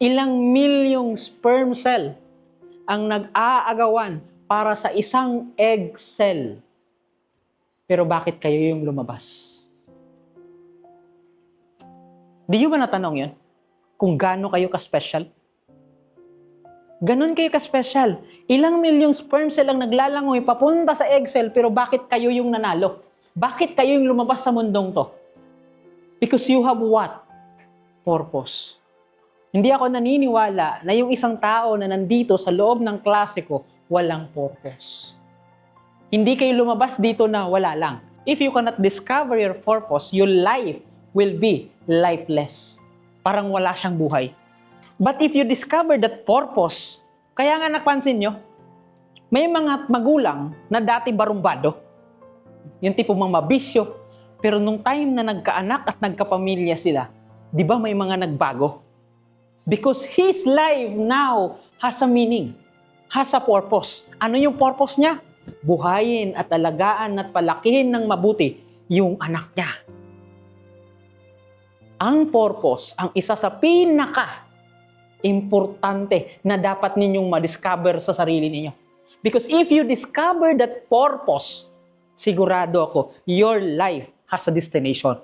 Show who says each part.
Speaker 1: Ilang milyong sperm cell ang nag-aagawan para sa isang egg cell. Pero bakit kayo yung lumabas? Di nyo ba natanong yun? Kung gaano kayo ka-special? Ganon kayo ka-special. Ilang milyong sperm cell ang naglalangoy papunta sa egg cell, pero bakit kayo yung nanalo? Bakit kayo yung lumabas sa mundong to? Because you have what? Purpose. Hindi ako naniniwala na yung isang tao na nandito sa loob ng klase ko, walang purpose. Hindi kayo lumabas dito na wala lang. If you cannot discover your purpose, your life will be lifeless. Parang wala siyang buhay. But if you discover that purpose, kaya nga napansin nyo, may mga magulang na dati barumbado, yung tipo mga mabisyo, pero nung time na nagkaanak at nagkapamilya sila, di ba may mga nagbago? Because his life now has a meaning, has a purpose. Ano yung purpose niya? Buhayin at alagaan at palakihin ng mabuti yung anak niya. Ang purpose, ang isa sa pinaka-importante na dapat ninyong ma-discover sa sarili ninyo. Because if you discover that purpose, sigurado ako, your life has a destination.